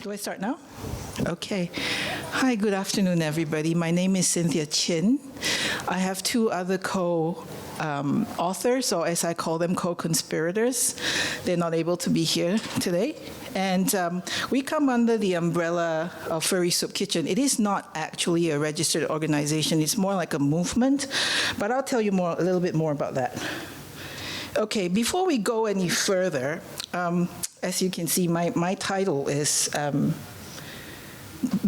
Do I start now? Okay. Hi, good afternoon, everybody. My name is Cynthia Chin. I have two other co-authors, or as I call them, co-conspirators. They're not able to be here today. And we come under the umbrella of Furry Soup Kitchen. It is not actually a registered organization. It's more like a movement. But I'll tell you a little bit more about that. Okay, before we go any further, as you can see, my title is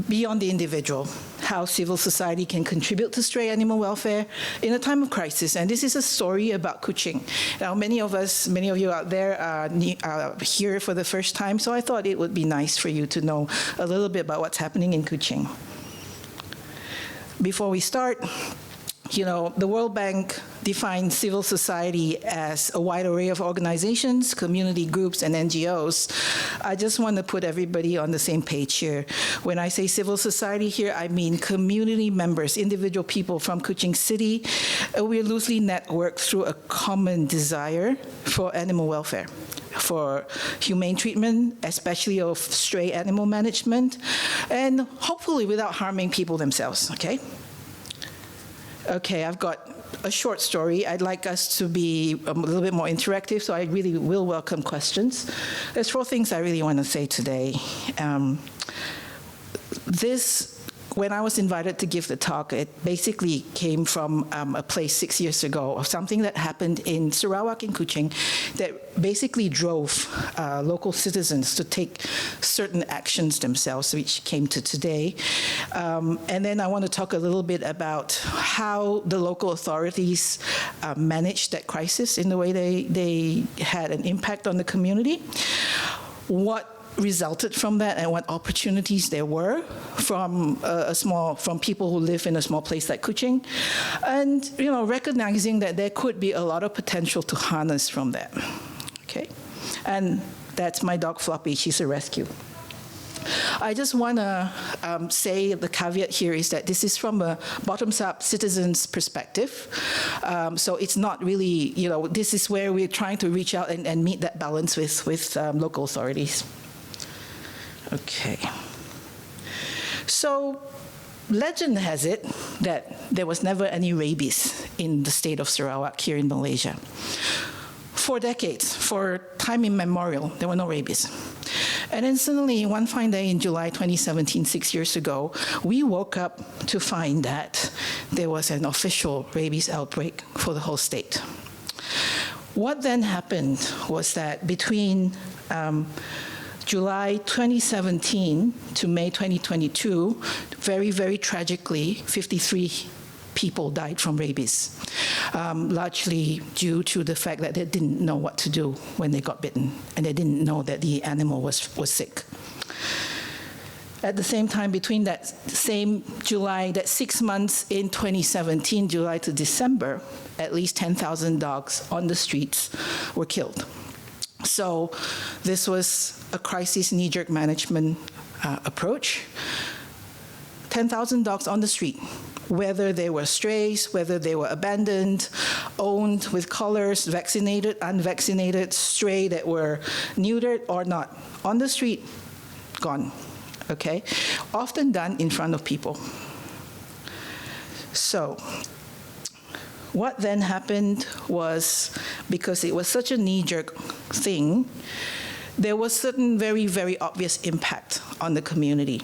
Beyond the Individual, How Civil Society Can Contribute to Stray Animal Welfare in a Time of Crisis. And this is a story about Kuching. Now, many of you out there are here for the first time, so I thought it would be nice for you to know a little bit about what's happening in Kuching. Before we start, you know, the World Bank defines civil society as a wide array of organizations, community groups, and NGOs. I just want to put everybody on the same page here. When I say civil society here, I mean community members, individual people from Kuching City. We're loosely networked through a common desire for animal welfare, for humane treatment, especially of stray animal management, and hopefully without harming people themselves, okay? Okay, I've got a short story. I'd like us to be a little bit more interactive, so I really will welcome questions. There's 4 things I really want to say today. When I was invited to give the talk, it basically came from a place 6 years ago, of something that happened in Sarawak in Kuching that basically drove local citizens to take certain actions themselves, which came to today. And then I want to talk a little bit about how the local authorities managed that crisis in the way they had an impact on the community, what resulted from that, and what opportunities there were from people who live in a small place like Kuching, and recognizing that there could be a lot of potential to harness from that. Okay, and that's my dog Floppy. She's a rescue. I just want to say the caveat here is that this is from a bottoms-up citizens' perspective. So it's not really, this is where we're trying to reach out and meet that balance with local authorities. Okay. So legend has it that there was never any rabies in the state of Sarawak here in Malaysia. For decades, for time immemorial, there were no rabies. And then suddenly, one fine day in July 2017, 6 years ago, we woke up to find that there was an official rabies outbreak for the whole state. What then happened was that between July 2017 to May 2022, very, very tragically, 53 people died from rabies, largely due to the fact that they didn't know what to do when they got bitten, and they didn't know that the animal was sick. At the same time, between that same July, that 6 months in 2017, July to December, at least 10,000 dogs on the streets were killed. So this was a crisis knee-jerk management approach. 10,000 dogs on the street, whether they were strays, whether they were abandoned, owned with collars, vaccinated, unvaccinated, stray that were neutered or not. On the street, gone, okay? Often done in front of people. So what then happened was, because it was such a knee-jerk thing, there was certain very, very obvious impact on the community.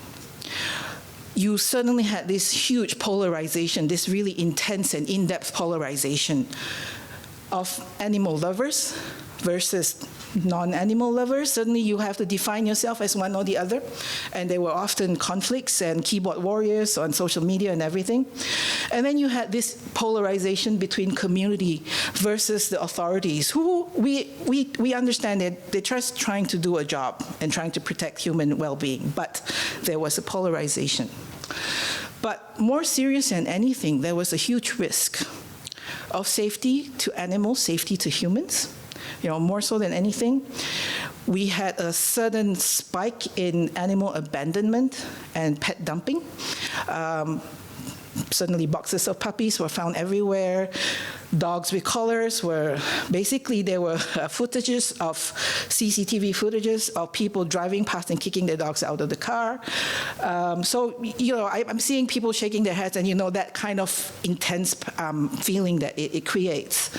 You suddenly had this huge polarization, this really intense and in-depth polarization of animal lovers versus non-animal lovers. Suddenly you have to define yourself as one or the other. And there were often conflicts and keyboard warriors on social media and everything. And then you had this polarization between community versus the authorities, who we understand that they're just trying to do a job and trying to protect human well-being, but there was a polarization. But more serious than anything, there was a huge risk of safety to animals, safety to humans. More so than anything, we had a sudden spike in animal abandonment and pet dumping. Suddenly boxes of puppies were found everywhere. Dogs with collars were, basically there were footages of CCTV footages of people driving past and kicking their dogs out of the car. So, I'm seeing people shaking their heads, and that kind of intense feeling that it creates.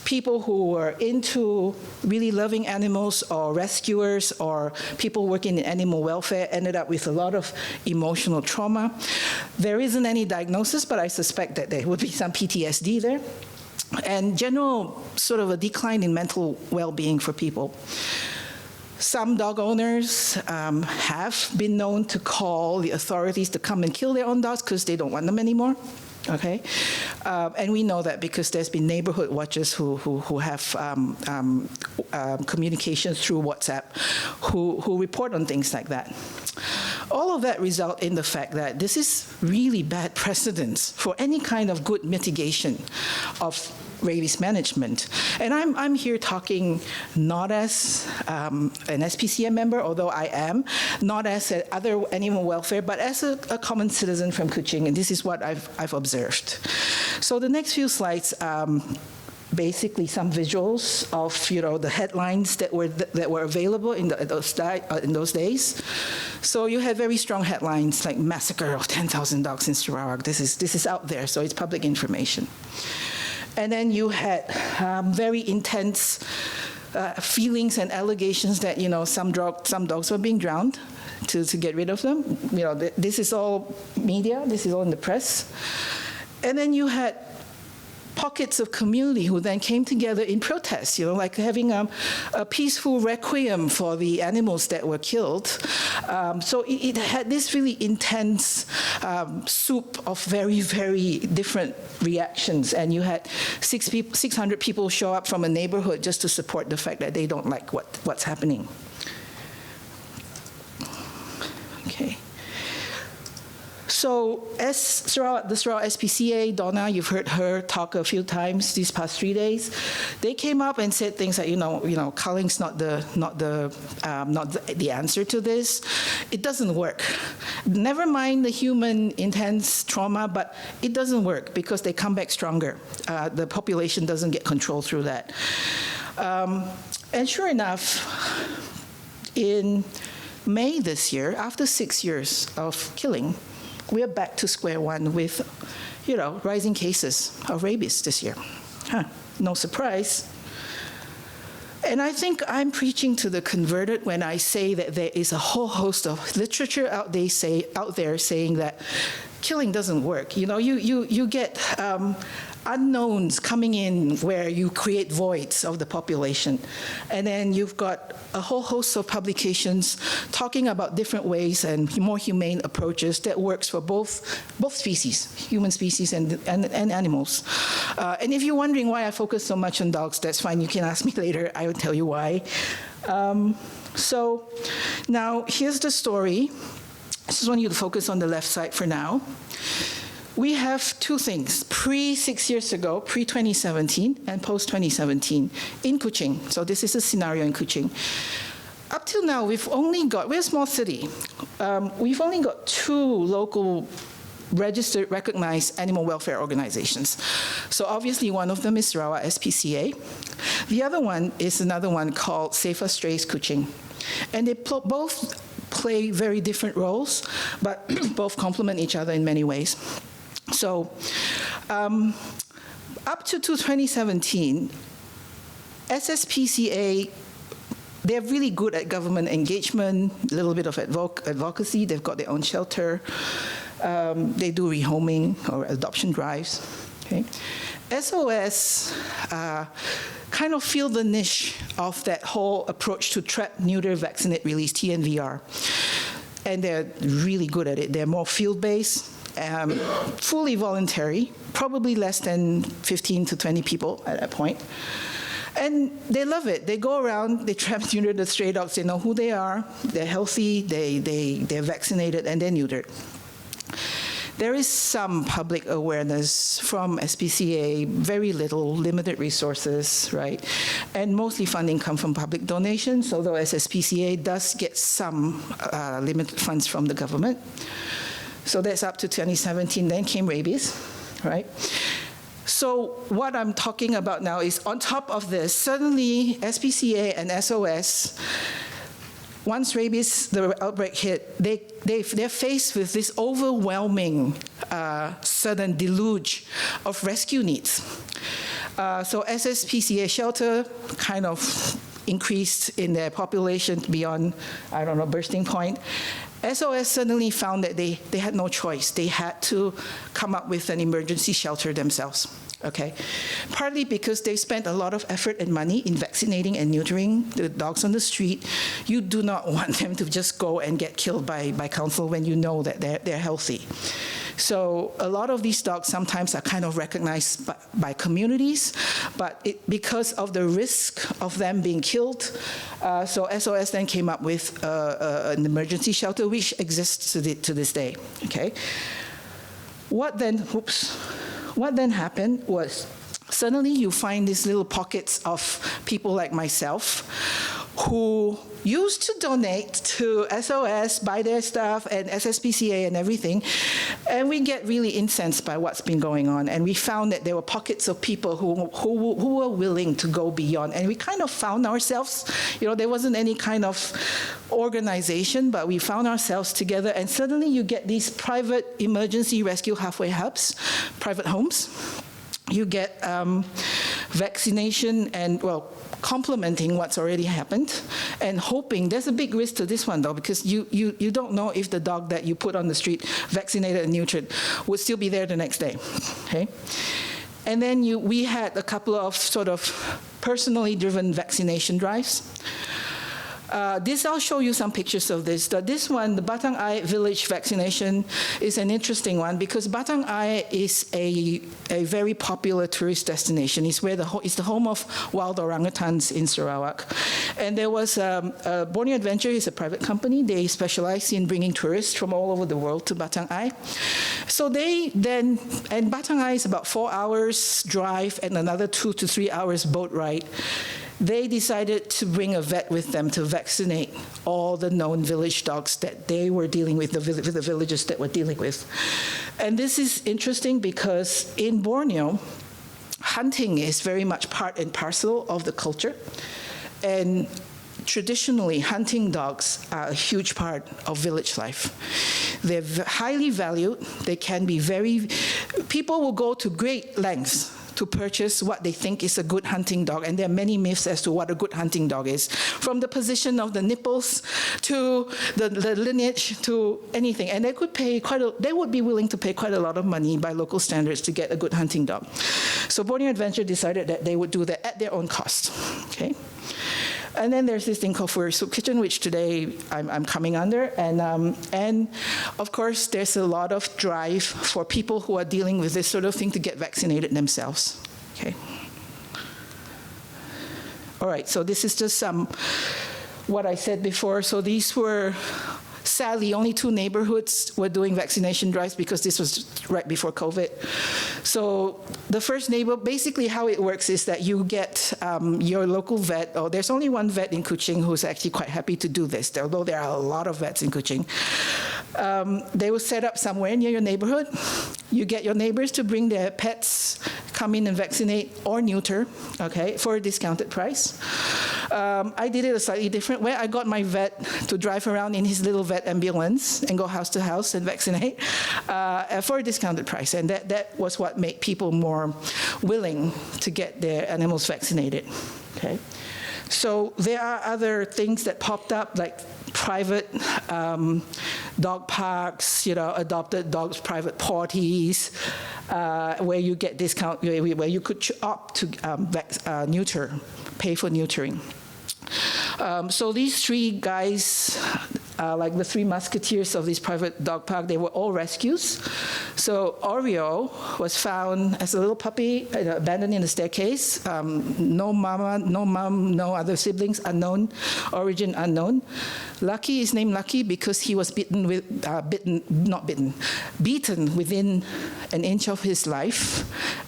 People who were into really loving animals, or rescuers, or people working in animal welfare ended up with a lot of emotional trauma. There isn't any diagnosis, but I suspect that there would be some PTSD there, and general sort of a decline in mental well-being for people. Some dog owners have been known to call the authorities to come and kill their own dogs because they don't want them anymore. Okay, and we know that because there's been neighborhood watchers who have communications through WhatsApp who report on things like that. All of that result in the fact that this is really bad precedence for any kind of good mitigation of rabies management. And I'm here talking not as an SPCA member, although I am, not as other animal welfare, but as a common citizen from Kuching, and this is what I've observed. So the next few slides, basically some visuals of the headlines that were available in those days. So you had very strong headlines like massacre of 10,000 dogs in Sarawak. This is out there, so it's public information. And then you had very intense feelings and allegations that some dogs were being drowned to get rid of them. This is all media. This is all in the press. And then you had pockets of community who then came together in protest, like having a peaceful requiem for the animals that were killed. So it had this really intense soup of very, very different reactions. And you had 600 people show up from a neighborhood just to support the fact that they don't like what's happening. Okay. So as the Sarawak SPCA, Donna, you've heard her talk a few times these past 3 days. They came up and said things like, culling's not the answer to this. It doesn't work. Never mind the human intense trauma, but it doesn't work because they come back stronger. The population doesn't get control through that. And sure enough, in May this year, after 6 years of killing, we are back to square one with, rising cases of rabies this year. No surprise. And I think I'm preaching to the converted when I say that there is a whole host of literature out there saying that killing doesn't work. You get unknowns coming in where you create voids of the population. And then you've got a whole host of publications talking about different ways and more humane approaches that works for both species, human species and animals. And if you're wondering why I focus so much on dogs, that's fine. You can ask me later. I will tell you why. So now here's the story. I just want you to focus on the left side for now. We have two things, pre-6 years ago, pre-2017 and post-2017 in Kuching. So this is a scenario in Kuching. Up till now, we're a small city. We've only got 2 local registered, recognized animal welfare organizations. So obviously one of them is Sarawak SPCA. The other one is another one called Safer Strays Kuching. And they both play very different roles, but both complement each other in many ways. So up to 2017, SSPCA, they're really good at government engagement, a little bit of advocacy. They've got their own shelter. They do rehoming or adoption drives. Okay. SOS kind of fill the niche of that whole approach to trap, neuter, vaccinate, release, TNVR. And they're really good at it. They're more field-based, fully voluntary, probably less than 15 to 20 people at that point. And they love it. They go around, they trap, neuter the stray dogs. They know who they are. They're healthy. They're vaccinated, and they're neutered. There is some public awareness from SPCA, very little, limited resources, right? And mostly funding come from public donations, although SSPCA does get some limited funds from the government. So that's up to 2017. Then came rabies, right? So what I'm talking about now is on top of this, suddenly SPCA and SOS, once rabies, the outbreak hit, they're faced with this overwhelming sudden deluge of rescue needs. So SSPCA shelter kind of increased in their population beyond, I don't know, bursting point. SOS suddenly found that they had no choice. They had to come up with an emergency shelter themselves, okay? Partly because they spent a lot of effort and money in vaccinating and neutering the dogs on the street. You do not want them to just go and get killed by council when you know that they're healthy. So a lot of these dogs sometimes are kind of recognized by communities, but because of the risk of them being killed, so SOS then came up with an emergency shelter, which exists to this day, okay? What then happened was suddenly you find these little pockets of people like myself who used to donate to SOS, buy their stuff, and SSPCA and everything, and we get really incensed by what's been going on. And we found that there were pockets of people who were willing to go beyond. And we kind of found ourselves, you know, there wasn't any kind of organization, but we found ourselves together, and suddenly you get these private emergency rescue halfway hubs, private homes. You get vaccination and, well, complementing what's already happened and hoping. There's a big risk to this one, though, because you don't know if the dog that you put on the street, vaccinated and neutered, would still be there the next day, okay? And then we had a couple of sort of personally driven vaccination drives. I'll show you some pictures of this. This one, the Batang Ai village vaccination, is an interesting one because Batang Ai is a very popular tourist destination. It's the home of wild orangutans in Sarawak. And there was Borneo Adventure is a private company. They specialize in bringing tourists from all over the world to Batang Ai. So and Batang Ai is about 4 hours drive and another 2 to 3 hours boat ride. They decided to bring a vet with them to vaccinate all the known village dogs that they were dealing with, the villages that were dealing with. And this is interesting because in Borneo, hunting is very much part and parcel of the culture. And traditionally, hunting dogs are a huge part of village life. They're highly valued. They can be people will go to great lengths to purchase what they think is a good hunting dog, and there are many myths as to what a good hunting dog is, from the position of the nipples to the lineage to anything. And they would be willing to pay quite a lot of money by local standards to get a good hunting dog. So Borneo Adventure decided that they would do that at their own cost, okay? And then there's this thing called Furry Soup Kitchen, which today I'm coming under. And of course, there's a lot of drive for people who are dealing with this sort of thing to get vaccinated themselves. Okay. All right, so this is just what I said before. So these were, sadly, only 2 neighborhoods were doing vaccination drives because this was right before COVID. So the first neighbor, basically how it works is that you get your local vet, there's only one vet in Kuching who's actually quite happy to do this, although there are a lot of vets in Kuching. They will set up somewhere near your neighborhood. You get your neighbors to bring their pets, come in and vaccinate or neuter, okay, for a discounted price. I did it a slightly different way. I got my vet to drive around in his little vet ambulance and go house to house and vaccinate for a discounted price. And that was what made people more willing to get their animals vaccinated, okay? So there are other things that popped up, like private dog parks, adopted dogs, private parties, where you get discount, where you could opt to neuter, pay for neutering. So these 3 guys, like the 3 musketeers of this private dog park, they were all rescues. So Oreo was found as a little puppy, abandoned in the staircase. No mama, no mom, no other siblings, unknown, origin unknown. Lucky is named Lucky because he was beaten within an inch of his life.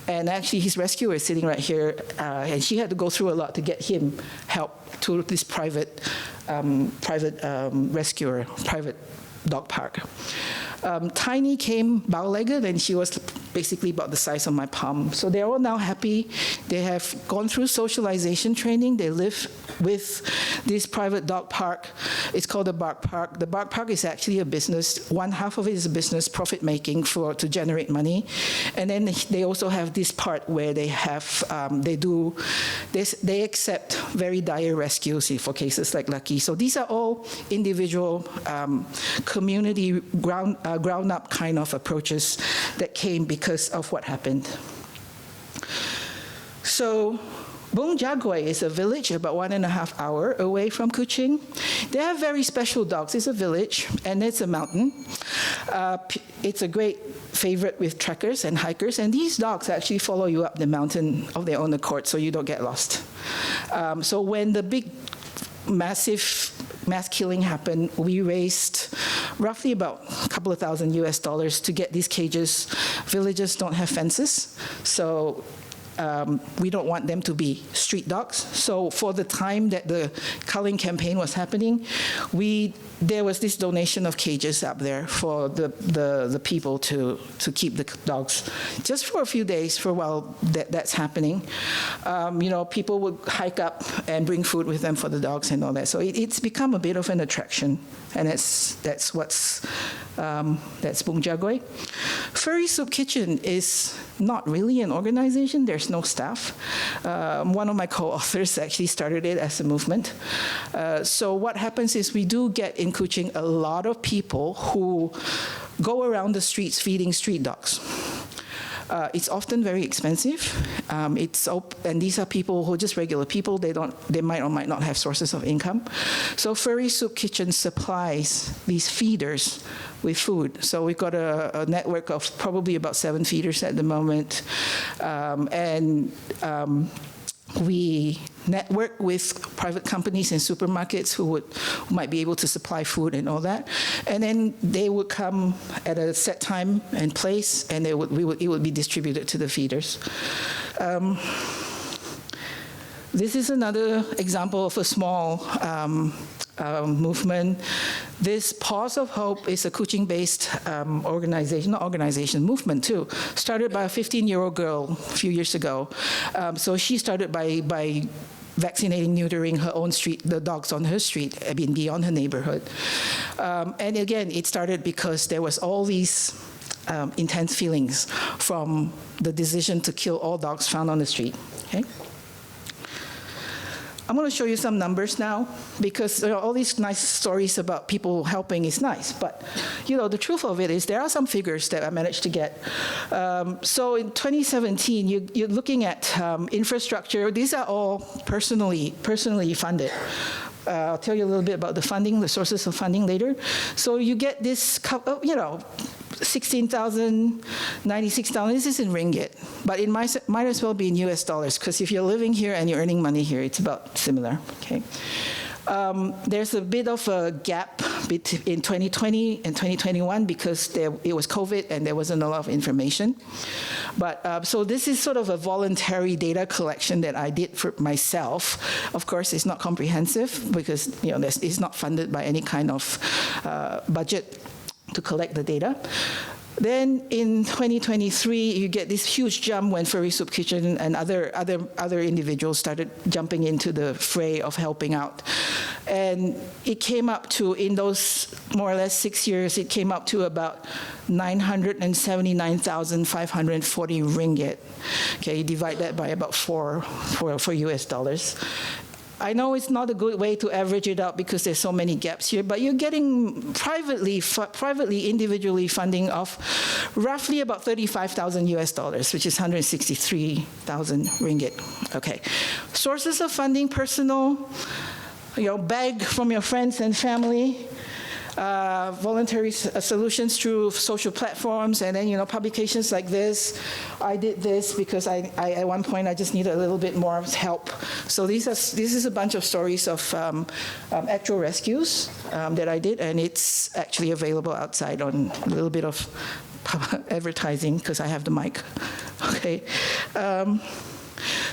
And actually his rescuer is sitting right here, and she had to go through a lot to get him help to this private rescuer, private dog park. Tiny came bow-legged, and she was basically about the size of my palm. So they're all now happy. They have gone through socialization training. They live with this private dog park. It's called the Bark Park. The Bark Park is actually a business. One half of it is a business, profit-making to generate money. And then they also have this part where they have, they accept very dire rescues for cases like Lucky. So these are all individual community ground-up kind of approaches that came because of what happened. So Bung Jagoy is a village about 1.5 hours away from Kuching. They have very special dogs. It's a village, and it's a mountain. It's a great favorite with trekkers and hikers, and these dogs actually follow you up the mountain of their own accord, so you don't get lost. So when the big, massive mass killing happened, we raised roughly about a couple of $1,000 US to get these cages. Villages don't have fences, so we don't want them to be street dogs. So for the time that the culling campaign was happening, there was this donation of cages up there for the people to keep the dogs just for a few days for while that's happening. People would hike up and bring food with them for the dogs and all that. So it's become a bit of an attraction, and that's Bung Jagoy. Furry Soup Kitchen is not really an organization. There's no staff. One of my co-authors actually started it as a movement. So what happens is we do get in Kuching a lot of people who go around the streets feeding street dogs. It's often very expensive. And these are people who are just regular people. They might or might not have sources of income. So Furry Soup Kitchen supplies these feeders with food. So we've got a network of probably about 7 feeders at the moment. We network with private companies and supermarkets who might be able to supply food and all that. And then they would come at a set time and place, and it would be distributed to the feeders. This is another example of a small movement. This Paws of Hope is a Kuching-based movement too, started by a 15-year-old girl a few years ago. So she started by vaccinating, neutering her own street, the dogs on her street, beyond her neighborhood. And again, it started because there was all these intense feelings from the decision to kill all dogs found on the street. Okay? I'm going to show you some numbers now, because all these nice stories about people helping is nice, but the truth of it is there are some figures that I managed to get. So in 2017, you're looking at infrastructure. These are all personally funded. I'll tell you a little bit about the funding, the sources of funding later. So you get this, 16,000, 96,000, this is in ringgit, but it might as well be in US dollars, because if you're living here and you're earning money here, it's about similar, okay? There's a bit of a gap in 2020 and 2021 because it was COVID and there wasn't a lot of information. But so this is sort of a voluntary data collection that I did for myself. Of course, it's not comprehensive because it's not funded by any kind of budget to collect the data. Then in 2023, you get this huge jump when Furry Soup Kitchen and other individuals started jumping into the fray of helping out. And it came up to, in those more or less 6 years, it came up to about 979,540 ringgit. Okay, you divide that by about four US dollars. I know it's not a good way to average it out because there's so many gaps here, but you're getting privately, individually funding of roughly about 35,000 US dollars, which is 163,000 ringgit. Okay. Sources of funding: personal, beg from your friends and family, voluntary solutions through social platforms, and then publications like this. I did this because I at one point I just needed a little bit more help. So this is a bunch of stories of actual rescues that I did, and it's actually available outside on a little bit of advertising because I have the mic. Okay.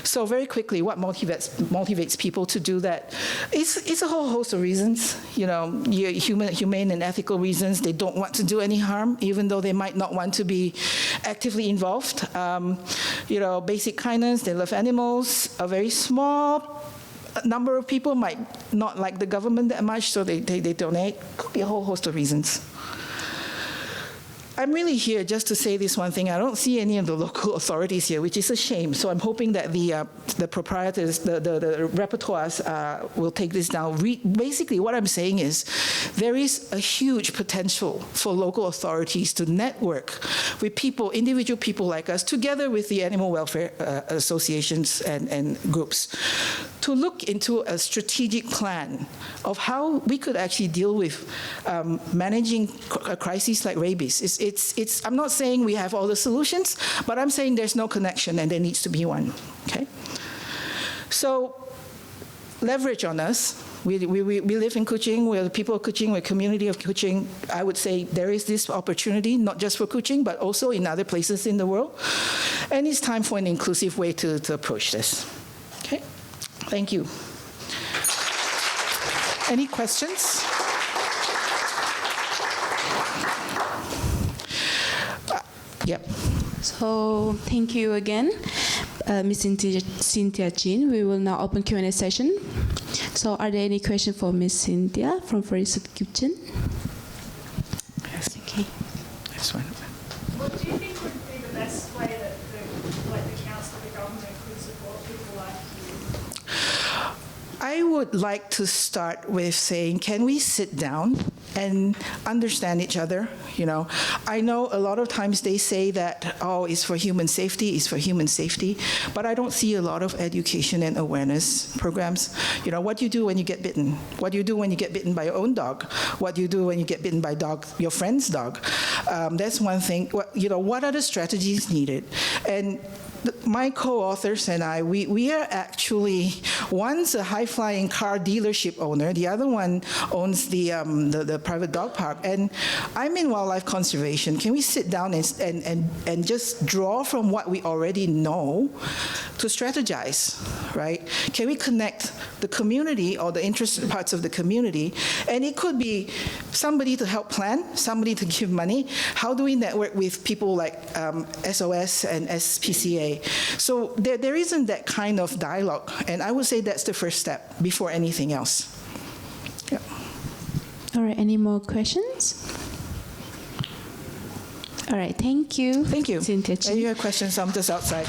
So very quickly, what motivates people to do that? It's a whole host of reasons. Humane and ethical reasons. They don't want to do any harm, even though they might not want to be actively involved. Basic kindness. They love animals. A very small number of people might not like the government that much, so they donate. Could be a whole host of reasons. I'm really here just to say this one thing. I don't see any of the local authorities here, which is a shame. So I'm hoping that the proprietors, the repertoires will take this down. Basically, what I'm saying is there is a huge potential for local authorities to network with people, individual people like us, together with the animal welfare associations and groups, to look into a strategic plan of how we could actually deal with managing a crisis like rabies. I'm not saying we have all the solutions, but I'm saying there's no connection and there needs to be one, okay? So leverage on us. We live in Kuching, we're the people of Kuching, we're a community of Kuching. I would say there is this opportunity, not just for Kuching, but also in other places in the world. And it's time for an inclusive way to approach this, okay? Thank you. Any questions? Yep. So thank you again, Ms. Cynthia Chin. We will now open Q&A session. So are there any questions for Ms. Cynthia from Furry Kitchen? Yes. Okay. This one. What do you think would be the best way that the council, the government could support people like you? I would like to start with saying, can we sit down and understand each other? I know a lot of times they say that, oh, it's for human safety, but I don't see a lot of education and awareness programs. What do you do when you get bitten? What do you do when you get bitten by your own dog? What do you do when you get bitten by your friend's dog? That's one thing. What are the strategies needed? And my co-authors and I, we are actually, one's a high-flying car dealership owner, the other one owns the private dog park, and I'm in wildlife conservation. Can we sit down and just draw from what we already know to strategize, right? Can we connect the community or the interested parts of the community? And it could be somebody to help plan, somebody to give money. How do we network with people like SOS and SPCA? So there isn't that kind of dialogue, and I would say that's the first step before anything else. Yeah. All right, any more questions? All right, thank you. Thank you. Cynthia Chin. Any other questions? I'm just outside.